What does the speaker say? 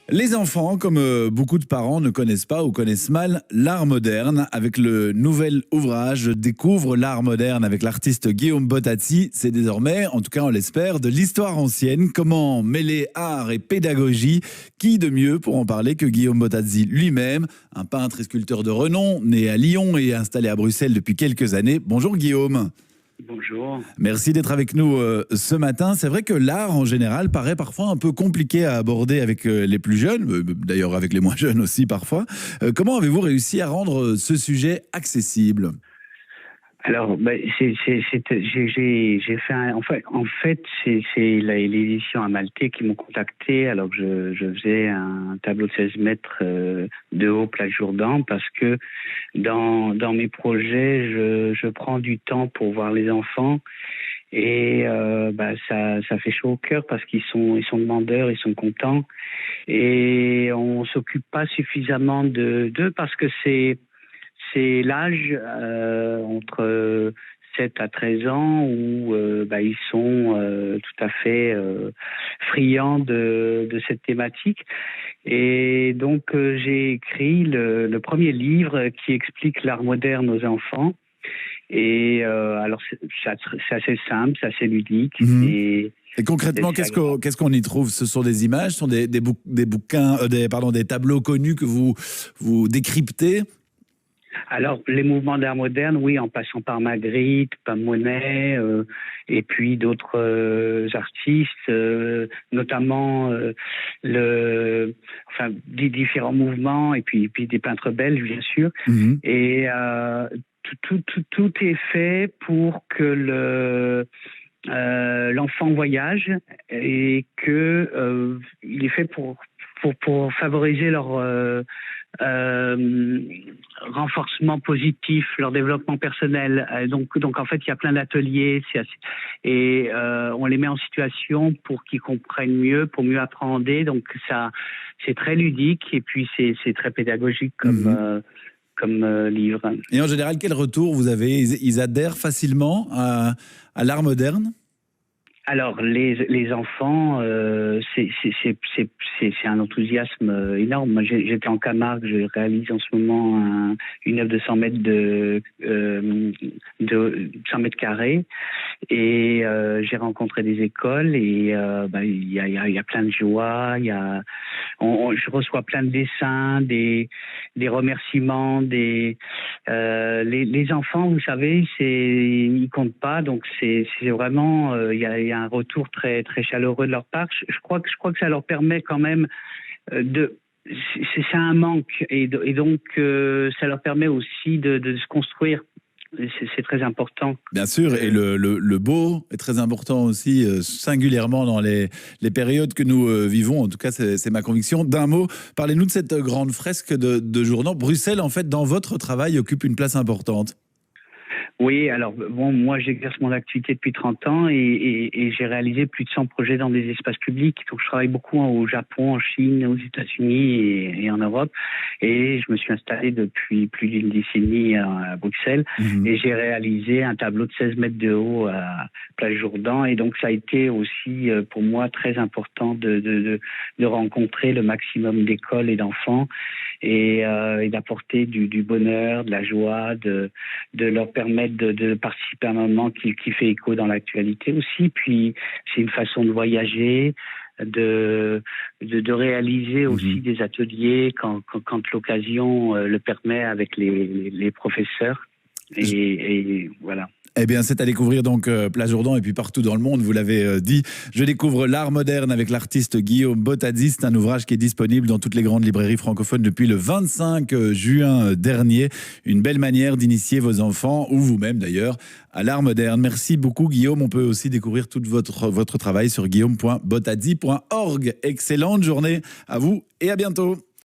Les enfants, comme beaucoup de parents, ne connaissent pas ou connaissent mal l'art moderne. Avec le nouvel ouvrage Découvre l'art moderne avec l'artiste Guillaume Bottazzi, c'est désormais, en tout cas on l'espère, de l'histoire ancienne. Comment mêler art et pédagogie? Qui de mieux pour en parler que Guillaume Bottazzi lui-même, un peintre et sculpteur de renom, né à Lyon et installé à Bruxelles depuis quelques années. Bonjour Guillaume. Bonjour. Merci d'être avec nous ce matin. C'est vrai que l'art en général paraît parfois un peu compliqué à aborder avec les plus jeunes, d'ailleurs avec les moins jeunes aussi parfois. Comment avez-vous réussi à rendre ce sujet accessible ? Alors, j'ai fait en fait, c'est l'édition Amalthée qui m'ont contacté alors que je faisais un tableau de 16 mètres de haut Place Jourdan, parce que dans mes projets, je prends du temps pour voir les enfants et ça fait chaud au cœur parce qu'ils sont demandeurs, ils sont contents, et on s'occupe pas suffisamment d'eux parce que c'est l'âge entre 7 à 13 ans où ils sont tout à fait friands de cette thématique. Et donc j'ai écrit le premier livre qui explique l'art moderne aux enfants. Et alors c'est assez simple, c'est assez ludique. Mmh. Et concrètement, qu'est-ce qu'on y trouve? Ce sont des images, ce sont des bouquins, des tableaux connus que vous décryptez? Alors, les mouvements d'art moderne, oui, en passant par Magritte, par Monet, et puis d'autres artistes, notamment des différents mouvements, et puis des peintres belges, bien sûr. Mmh. Et tout est fait pour que l'enfant voyage, et que il est fait pour favoriser leur renforcement positif, leur développement personnel. Donc en fait, il y a plein d'ateliers, et on les met en situation pour qu'ils comprennent mieux, pour mieux appréhender. Donc ça, c'est très ludique, et puis c'est très pédagogique comme livre. Et en général, quel retour vous avez? Ils adhèrent facilement à l'art moderne? Alors les enfants, c'est un enthousiasme énorme. Moi, j'étais en Camargue, je réalise en ce moment une œuvre de 100 mètres de 100 mètres carrés, et j'ai rencontré des écoles, et il y a plein de joie. Je reçois plein de dessins, des remerciements, les enfants, vous savez, ils comptent pas, donc c'est vraiment il y a un retour très très chaleureux de leur part. Je crois que ça leur permet quand même c'est un manque, et donc ça leur permet aussi de se construire. C'est très important. Bien sûr, et le beau est très important aussi, singulièrement dans les périodes que nous vivons. En tout cas, c'est ma conviction. D'un mot, parlez-nous de cette grande fresque de Jourdan. Bruxelles, en fait, dans votre travail, occupe une place importante. Oui, alors moi j'exerce mon activité depuis 30 ans, et j'ai réalisé plus de 100 projets dans des espaces publics. Donc je travaille beaucoup au Japon, en Chine, aux États-Unis et en Europe. Et je me suis installé depuis plus d'une décennie à Bruxelles. Mmh. Et j'ai réalisé un tableau de 16 mètres de haut à Place Jourdan. Et donc ça a été aussi pour moi très important de rencontrer le maximum d'écoles et d'enfants, et d'apporter du bonheur, de la joie, de leur permettre de participer à un moment qui fait écho dans l'actualité aussi. Puis c'est une façon de voyager, de réaliser aussi des ateliers quand l'occasion le permet avec les professeurs. Et voilà. Eh bien, c'est à découvrir donc Place Jourdan et puis partout dans le monde, vous l'avez dit. Je découvre l'art moderne avec l'artiste Guillaume Bottazzi. C'est un ouvrage qui est disponible dans toutes les grandes librairies francophones depuis le 25 juin dernier. Une belle manière d'initier vos enfants, ou vous-même d'ailleurs, à l'art moderne. Merci beaucoup Guillaume. On peut aussi découvrir tout votre travail sur guillaume.bottazzi.org. Excellente journée à vous et à bientôt.